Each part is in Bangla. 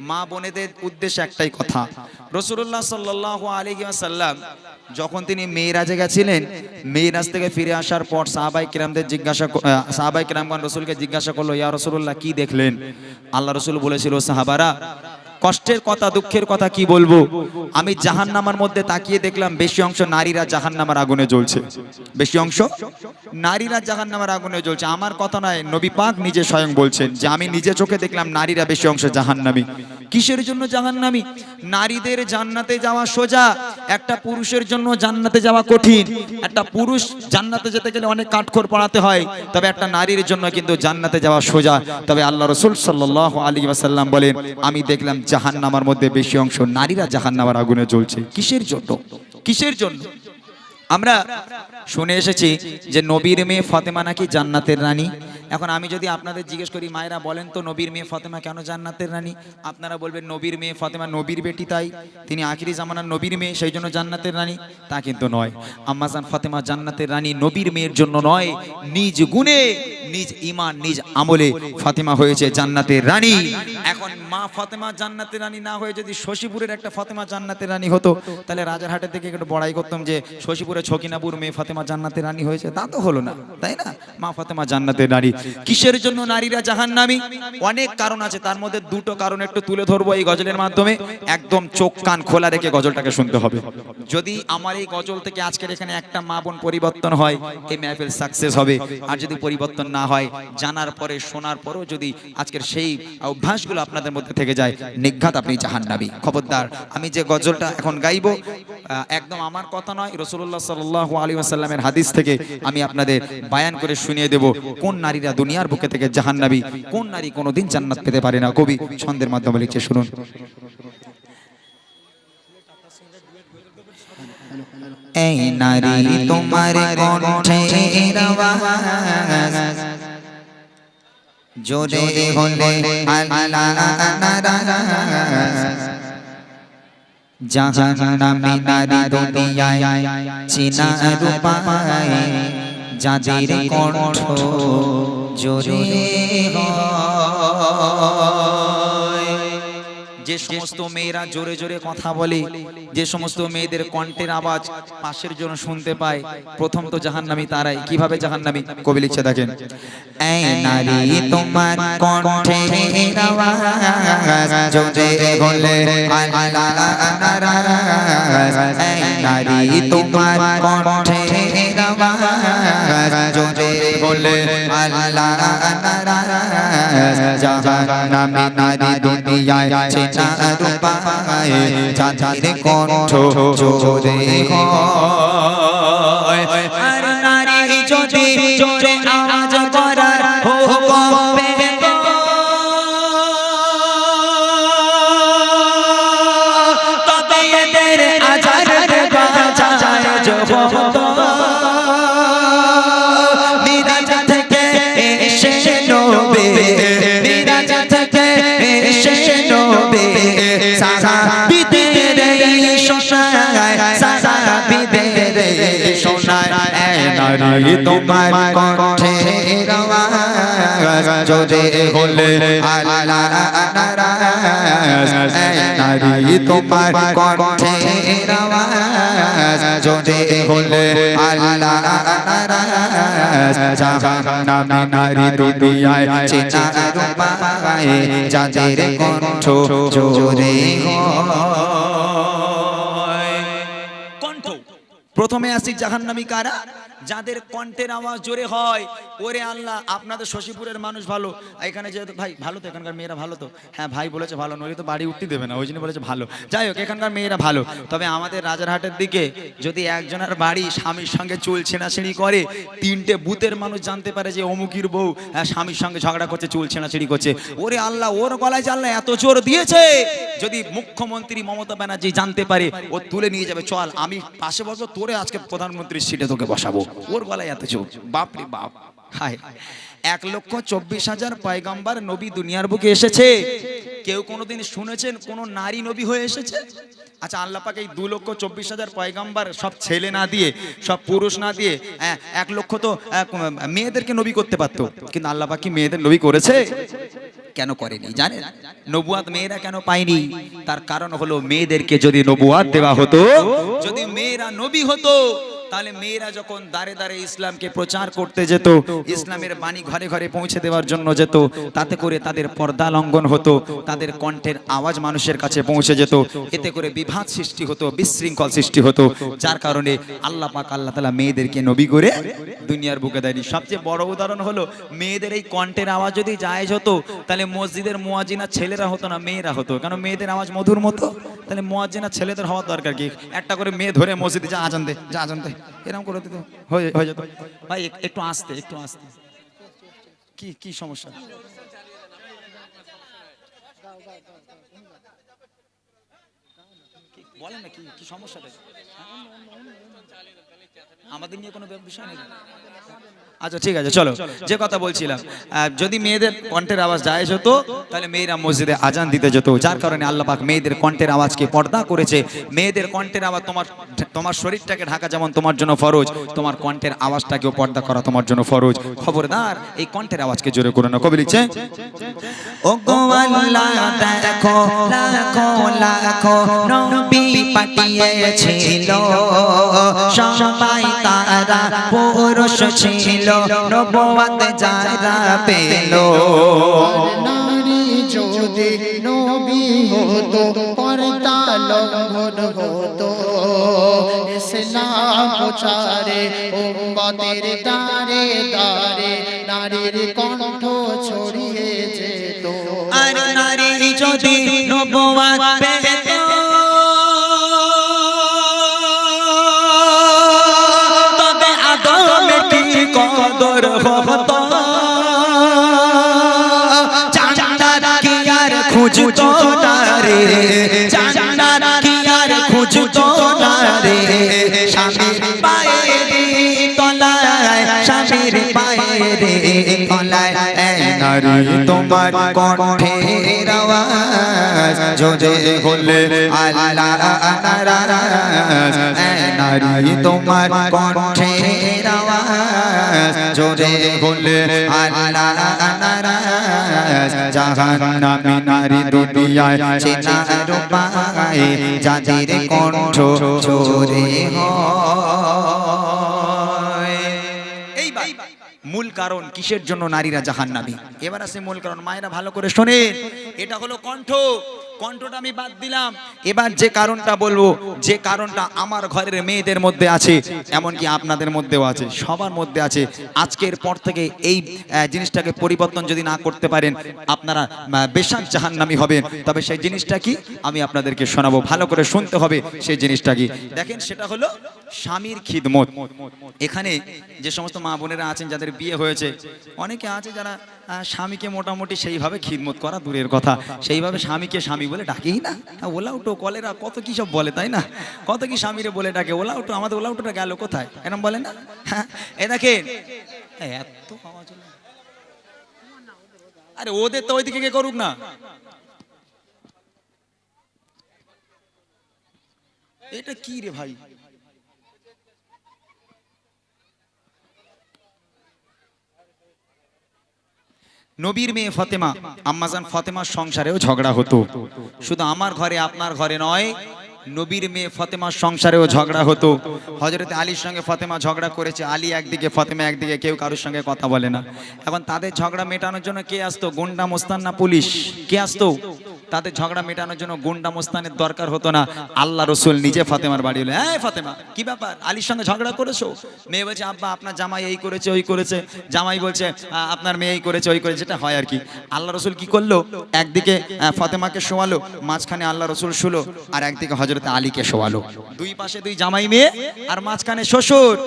মা বোনেদের উদ্দেশ্যে একটাই কথা, রাসূলুল্লাহ সাল্লাল্লাহু আলাইহি ওয়াসাল্লাম যখন তিনি মেরাজে গেছিলেন, মেরাজ থেকে ফিরে আসার পর সাহাবায়ে কিরামগণ রাসূলকে জিজ্ঞাসা করলো, ইয়া রাসূলুল্লাহ কি দেখলেন? আল্লাহ রাসূল বলেছিল, সাহাবারা কষ্টের কথা দুঃখের কথা কি বলবো, আমি জাহান্নামের মধ্যে তাকিয়ে দেখলাম বেশি অংশ নারীরা জাহান্নামের আগুনে জ্বলছে, বেশি অংশ নারীরা জাহান্নামের আগুনে জ্বলছে। আমার কথা নয়, নবী পাক নিজে স্বয়ং বলছেন যে আমি নিজে চোখে দেখলাম নারীরা বেশি অংশ জাহান্নামী। কিসের জন্য জাহান্নামী? নারীদের জান্নাতে যাওয়া সোজা, একটা পুরুষের জন্য জান্নাতে যাওয়া কঠিন। একটা পুরুষ জান্নাতে যেতে গেলে অনেক কাঠখড় পোড়াতে হয়, তবে একটা নারীর জন্য কিন্তু জান্নাতে যাওয়া সোজা। তবে আল্লাহ রাসূল সাল্লাল্লাহু আলাইহি ওয়াসাল্লাম বলেন, আমি দেখলাম জাহান্নামের মধ্যে বেশি অংশ নারীরা জাহান্নামের আগুনে জ্বলছে। কিসের জন্য? কিসের জন্য? আমরা শুনে এসেছি যে নবীর মেয়ে ফাতেমা নাকি জান্নাতের রানী। এখন আমি যদি আপনাদের জিজ্ঞেস করি, মায়েরা বলেন তো নবীর মেয়ে ফাতেমা কেন জান্নাতের রানী? আপনারা বলবেন নবীর মেয়ে ফাতেমা নবীর বেটি, তাই তিনি আখিরি জামানার নবীর মেয়ে, সেই জন্য জান্নাতের রানী। তা কিন্তু নয়। আম্মা জান ফাতেমা জান্নাতের রানী নবীর মেয়ের জন্য নয়, নিজ গুণে, নিজ ঈমান, নিজ আমলে ফাতেমা হয়েছে জান্নাতের রানী। এখন মা ফাতেমা জান্নাতের রানী না হয়ে যদি শশীপুরের একটা ফাতেমা জান্নাতের রানী হতো, তাহলে রাজারহাটের থেকে একটু বড়াই করতাম যে শশীপুরে ছকিনাপুর মেয়ে ফাতেমা জান্নাতের রানী হয়েছে। তা তো হলো না, তাই না? মা ফাতেমা জান্নাতের রানী। কিসের জন্য নারীরা জাহান্নামী? অনেক কারণ আছে, তার মধ্যে দুটো কারণ একটু তুলে ধরবো এই গজলের মাধ্যমে। একদম চোখ কান খোলা রেখে গজলটাকে শুনতে হবে। যদি আমার এই গজল থেকে আজকের এখানে একটা মা বোন পরিবর্তন হয়, এই মেহফিল সাকসেস হবে। আর যদি পরিবর্তন না হয়, জানার পরে শোনার পরেও যদি আজকের সেই অভ্যাসগুলো আপনাদের মধ্যে থেকে যায়, নিঘাত আপনি জাহান্নামী। খবরদার, আমি যে গজলটা এখন গাইবো একদম আমার কথা নয়, রাসূলুল্লাহ সাল্লাল্লাহু আলাইহি ওয়াসাল্লামের হাদিস থেকে আমি আপনাদের বায়ান করে শুনিয়ে দেব কোন নারীরা দুনিয়ার বুকে থেকে জাহান্নামী, কোন নারী কোনোদিন জান্নাত পেতে পারে না। কবি ছন্দের মাধ্যমে লিখছে, শুনুন। এই নারী তোমার কণ্ঠের আওয়াজ জোরে হলে আল্লাহ নারাজ, জাহান্নামী নারী দুনিয়ায় চেনা রূপায়, যাদের কণ্ঠ জোরে হয়। যে সমস্ত মেয়েরা জোরে জোরে কথা বলে, যে সমস্ত মেয়েদের কণ্ঠের আওয়াজ পাশের জন্য শুনতে পায়, প্রথম তো জাহান্নামী তারাই। কিভাবে জাহান্নামী? কবি লিখছে, দেখেন। এই নারী তোমার কণ্ঠের আওয়াজ জোরে হলে আল্লাহ নারাজ, এই নারী তোমার কণ্ঠের আওয়াজ জোরে হলে আল্লাহ নারাজ, জাহান্নামী নারী দুনিয়ায় চেনা রূপায়, যাদের কণ্ঠ জোরে হয়। আর নারী যদি জোরে আওয়াজ করার হুকুম পেত, তবে এদের আজান বাজায় জগত। মিরাজ থেকে এসে নবী, মিরাজ থেকে এসে নবী, সাহাবীদের শোনায়, সাহাবীদের শোনায়। নারী তোমার কণ্ঠের আওয়াজ জোরে হলে আল্লাহ নারাজ, নারী তোমার কণ্ঠের আওয়াজ জোরে হলে আল্লাহ নারাজ, জাহান্নামী নারী দুনিয়ায় চেনা রূপায়, যাদের কণ্ঠ জোরে হয়। কণ্ঠ প্রথমে আসি জাহান্নামী কারা? যাদের কণ্ঠের আওয়াজ জোরে হয়। ওরে আল্লাহ, আপনাদের শশীপুরের মানুষ ভালো, এখানে যেহেতু ভাই ভালো তো, এখানকার মেয়েরা ভালো তো। হ্যাঁ ভাই বলেছে ভালো, নইলে তো বাড়ি উঠতে দেবে না, ওই জন্য বলেছে ভালো। যাই হোক, এখানকার মেয়েরা ভালো। তবে আমাদের রাজারহাটের দিকে যদি একজনের বাড়ি স্বামীর সঙ্গে চুল ছেঁড়াছেঁড়ি করে, তিনটে বুথের মানুষ জানতে পারে যে অমুকির বউ স্বামীর সঙ্গে ঝগড়া করছে, চুল ছেঁড়াছেঁড়ি করছে। ওরে আল্লাহ, ওর গলায় আল্লাহ এত জোর দিয়েছে, যদি মুখ্যমন্ত্রী মমতা ব্যানার্জি জানতে পারে, ও তুলে নিয়ে যাবে, চল আমি পাশে বসবো, তোরে আজকে প্রধানমন্ত্রীর সিটে তোকে বসাবো। ওর গলায় এত জোর, বাপ রে বাপ। হায়, 1,24,000 পয়গম্বর নবী দুনিয়ার বুকে এসেছে, কেউ কোনোদিন শুনেছেন কোন নারী নবী হয়ে এসেছে? আচ্ছা, আল্লাহ পাক এই 2,24,000 পয়গম্বর সব ছেলে না দিয়ে, সব পুরুষ না দিয়ে 1 লক্ষ তো মেয়েদেরকে নবী করতে পারতো, কিন্তু আল্লাহ পাক কি মেয়েদের নবী করেছে? কেন করেনি জানেন? নবুয়াত মেয়েরা কেন পায়নি? তার কারণ হলো মেয়েদেরকে যদি নবুয়াত দেওয়া হতো, যদি মেয়েরা নবী হতো, তাহলে মেয়েরা যখন দাঁড়ে দাঁড়ে ইসলামকে প্রচার করতে যেত, ইসলামের বাণী ঘরে ঘরে পৌঁছে দেওয়ার জন্য যেত, তাতে করে তাদের পর্দা লঙ্ঘন হতো, তাদের কণ্ঠের আওয়াজ মানুষের কাছে পৌঁছে যেত, এতে করে বিভাদ সৃষ্টি হতো, বিশৃঙ্খল সৃষ্টি হতো। যার কারণে আল্লাহ পাক আল্লাহ তাআলা মেয়েদেরকে নবী করে দুনিয়ার বুকে দেয়নি। সবচেয়ে বড় উদাহরণ হলো মেয়েদের এই কণ্ঠের আওয়াজ যদি জায়েজ হতো, তাহলে মসজিদের মুয়াজ্জিনা ছেলেরা হতো না, মেয়েরা হতো। কারণ মেয়েদের আওয়াজ মধুর মতো, তাহলে মুয়াজ্জিনা ছেলেদের হওয়ার দরকার কি? একটা করে মেয়ে ধরে মসজিদে যা আজান দে, যা আজান দে, এরকম করে দিত, হয়ে যেত। ভাই একটু আস্তে, একটু আস্তে। কি কি সমস্যা? বলেন না, কি কি সমস্যাটা? আমাদের নিয়ে কোনো বিষয় নেই। আচ্ছা ঠিক আছে, চলো যে কথা বলছিলাম, যদি মেয়েদের কণ্ঠের আওয়াজ জায়েজ হতো, তাহলে মেয়েরা মসজিদে আজান দিতে যেত। যার কারণে আল্লাহ পাক মেয়েদের কণ্ঠের আওয়াজকে পর্দা করেছে। মেয়েদের কণ্ঠের আওয়াজ, তোমার শরীরটাকে ঢাকা যেমন তোমার জন্য ফরজ, তোমার কণ্ঠের আওয়াজটাকেও পর্দা করা তোমার জন্য ফরজ। খবরদার এই কণ্ঠের আওয়াজকে জোরে করো না। কবি লিখছে, ও গো আল্লাহ দেখো লাখো লাখো নবী পাঠিয়েছিল, সবাই তারা পুরুষ ছিল, নবুয়ত যারা পেল। নারী যদি নবী হতো, পর্দা লঙ্ঘন হতো, ইসলাম প্রচারে উম্মতের দাঁড়ে দাঁড়ে নারীর কণ্ঠ ছড়িয়ে যেত। আর নারী যদি নবুয়ত পেত, তবে আদমে কি কদর হতো, জান্নাত কি আর খুঁজতো না রে, জান্নাত কি আর খুঁজতো না রে, স্বামীর পায়ের তলায়, স্বামীর পায়ের তলায়। এই নারী তোমার কণ্ঠের আওয়াজ জোরে হলে আল্লাহ নারাজ, এই নারী তোমার কণ্ঠের আওয়াজ জোরে হলে আল্লাহ নারাজ। জাহান্নামী নারী দুনিয়ায় চেনার উপায়, যাদের কণ্ঠ জোরে হয়। এইবার মূল কারণ কিসের জন্য নারীরা জাহান্নামী, এবার আছে মূল কারণ। মায়েরা ভালো করে শোনেন, এটা হলো কণ্ঠ। কণ্ঠটা আমি বাদ দিলাম, এবার যে কারণটা বলবো, যে কারণটা আমার ঘরের মেয়েদের মধ্যে আছে, এমনকি আপনাদের মধ্যেও আছে, সবার মধ্যে আছে। আজকের পর থেকে এই জিনিসটাকে পরিবর্তন যদি না করতে পারেন, আপনারা বেশাক জাহান্নামী হবেন। তবে সেই জিনিসটা কি আমি আপনাদেরকে শোনাবো, ভালো করে শুনতে হবে সেই জিনিসটা কি। দেখেন, সেটা হলো স্বামীর খিদমত। এখানে যে সমস্ত মা বোনেরা আছেন যাদের বিয়ে হয়েছে, অনেকে আছে যারা স্বামীকে মোটামুটি সেইভাবে খিদমত করা দূরের কথা, সেইভাবে স্বামীকে স্বামী বলে ডাকেই না। ওলা উঠো কলেরা কত কি সব বলে, তাই না? কত কি স্বামীরে বলে ডাকে, ওলা উঠো, আমাদের ওলা উঠোটা গেল কোথায়, এরকম বলে না? হ্যাঁ, এ দেখেন এত আওয়াজ হলো। আরে ওদের তো ওইদিকে কে করুক না, এটা কি রে ভাই? নবীর মেয়ে ফাতেমা, আম্মাজান ফাতেমার সংসারেও ঝগড়া হতো। শুধু আমার ঘরে আপনার ঘরে নয়, নবীর মেয়ে ফাতেমার সংসারেও ঝগড়া হতো। হযরতে আলীর সঙ্গে ফাতেমা ঝগড়া করেছে, আলী একদিকে ফাতেমা একদিকে, কেউ কারোর সঙ্গে কথা বলে না। এখন তাদের ঝগড়া মেটানোর জন্য কে আসতো? গুন্ডা মোস্তান না পুলিশ? কে আসতো? তাদের ঝগড়া মেটানোর জন্য গুন্ডা মোস্তানের দরকার হতো না, আল্লাহ রসুল নিজে ফাতেমার বাড়ি এলো। হ্যাঁ ফাতেমা, কি ব্যাপার, আলীর সঙ্গে ঝগড়া করেছো? মেয়ে বলছে, আব্বা আপনার জামাই এই করেছে ওই করেছে। জামাই বলছে, আপনার মেয়ে এই করেছে ওই করেছে। যেটা হয় আর কি। আল্লাহ রসুল কি করলো? একদিকে ফাতেমাকে শোয়ালো, মাঝখানে আল্লাহ রসুল শুলো, আর একদিকে হযরতে আলীকে শোয়ালো। দুই পাশে দুই জামাই মেয়ে, আর মাঝখানে শ্বশুর।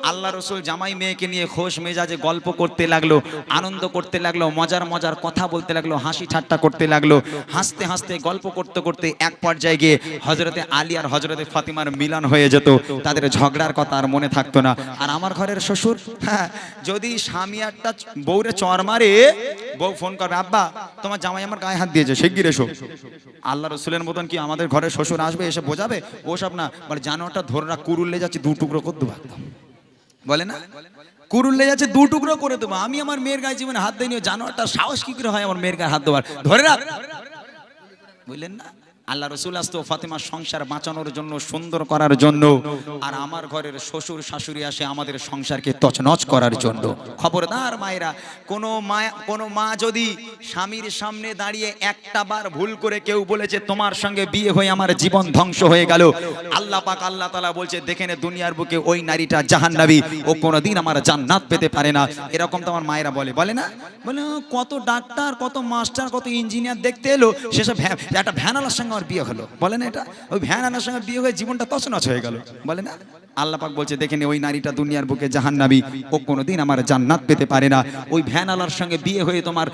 আল্লাহ রসুল জামাই মেয়েকে নিয়ে খোশ মেজাজে গল্প করতে লাগলো, আনন্দ করতে লাগলো, মজার মজার কথা বলতে লাগলো, হাসি ঠাট্টা করতে লাগলো। হাসতে হাসতে গল্প করতে করতে এক পর্যায়ে গিয়ে হযরতে আলী আর হযরতে ফাতিমার মিলন হয়ে যেত। তাদের ঝগড়ার কথা আর মনে থাকতো না। আর আমার ঘরের শ্বশুর, হ্যাঁ, যদি স্বামী একটা বউরে চর মারে, বউ ফোন করবে, আব্বা তোমার জামাই আমার গায়ে হাত দিয়েছে, শিগগির এসো। আল্লাহ রসুলের মতন কি আমাদের ঘরের শ্বশুর আসবে, এসে বোঝাবে? ওসব না, বলে জানোয়ারটা ধরে রাখ, কুরুল্লে যাচ্ছে, দু টুকরো করে দেবো একদম, বলে না? কুরুল্লে যাচ্ছে দু টুকরো করে দেবো। আমি আমার মেয়ের গায়ে জীবনে হাত দিইনি, জানোয়ারটা সাহস কি করে হয় আমার মেয়ের গায়ে হাত দেওয়ার, ধরে রাখ। বুঝলেন না, আল্লাহ রসুল আসতো ফাতেমার সংসার বাঁচানোর জন্য, সুন্দর করার জন্য, আর আমার ঘরের শ্বশুর শাশুড়ি আসে আমাদের সংসারকে তছনছ করার জন্য। খবরদার মায়েরা, কোনো মা যদি স্বামীর সামনে দাঁড়িয়ে একটা বার ভুল করে কেউ বলেছে তোমার সঙ্গে বিয়ে হয়ে আমার জীবন ধ্বংস হয়ে গেল, আল্লাহ পাক আল্লাহ তাআলা বলছে দেখে নে দুনিয়ার বুকে ওই নারীটা জাহান্নামী, ও কোনোদিন আমার জান্নাত পেতে পারে না। এরকম তো আমার মায়েরা বলে না, বলে কত ডাক্তার, কত মাস্টার, কত ইঞ্জিনিয়ার দেখতে এলো, সেসব একটা ভ্যানালার সঙ্গে বিয়ে হলো, বলে না এটা, ওই ভ্যান আনার সঙ্গে বিয়ে হয়ে জীবনটা তছনছ হয়ে গেল, বলে না। আল্লাহ পাক বলছে দেখেন ওই নারীটা দুনিয়ার বুকে জাহান্নামী, ও কোনোদিন আমার জান্নাত পেতে পারে না। ওই ভ্যান আলার সঙ্গে বিয়ে হয়ে তোমার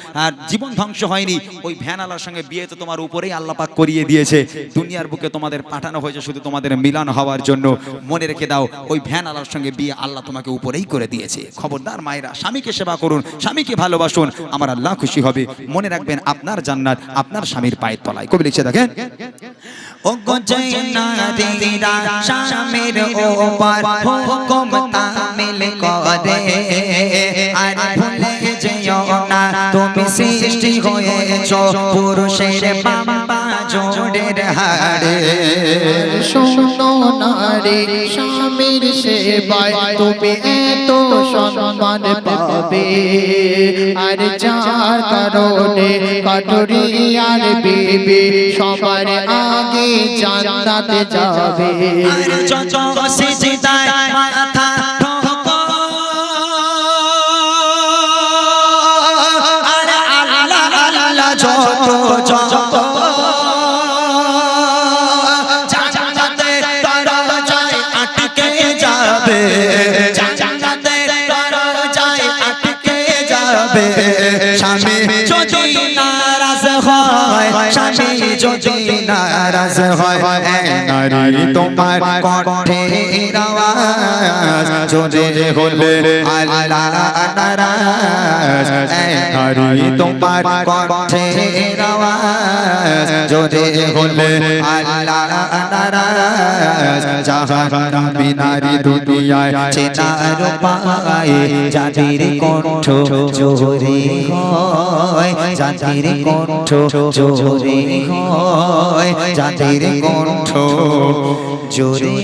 জীবন ধ্বংস হয়নি, ওই ভ্যান আলার সঙ্গে বিয়ে তো তোমার উপরেই আল্লাহ পাক করিয়ে দিয়েছে। দুনিয়ার বুকে তোমাদের পাঠানো হয়েছে শুধু তোমাদের মিলন হওয়ার জন্য। মনে রেখে দাও, ওই ভ্যান আলার সঙ্গে বিয়ে আল্লাহ তোমাকে উপরেই করে দিয়েছে। খবরদার মায়েরা, স্বামীকে সেবা করুন, স্বামীকে ভালোবাসুন, আমার আল্লাহ খুশি হবে। মনে রাখবেন আপনার জান্নাত আপনার স্বামীর পায়ের তলায়। কবি লিখছে দেখেন, ও গো জয়নারীরা স্বামীর ওপর হুকুম তামিল করে, আর ভুলে যেও না তুমি সৃষ্টি হয়েছো পুরুষের বাবা জোড়ের হাড়ে। শোনো নারী স্বামীর সেবায় তুমি এত সম্মান পাবে, আর যার কারণে কাটুরি আর বিবি সবার আগে জান্নাতে যাবে। আর যত সিজদায় মাথা ঠোকো, আর আল্লাহ আল্লাহ যত যত জান্নাতে দরজায় আটকে যাবে, জান্নাতে দরজায় আটকে যাবে। স্বামী যদি নারাজ হয়, স্বামী যদি নারাজ হয়, নারী তোমার কণ্ঠের আওয়াজ জোরে হলে আল্লাহ নারাজ। নারী তোমার কণ্ঠের আওয়াজ জোরে হলে আল্লাহ নারাজ। জাহান্নামী নারী দুনিয়ায় চেনার পায়, যাদের কণ্ঠ জোরে হয়, যাদের কণ্ঠ জোরে হয়, যাদের কণ্ঠ জোরে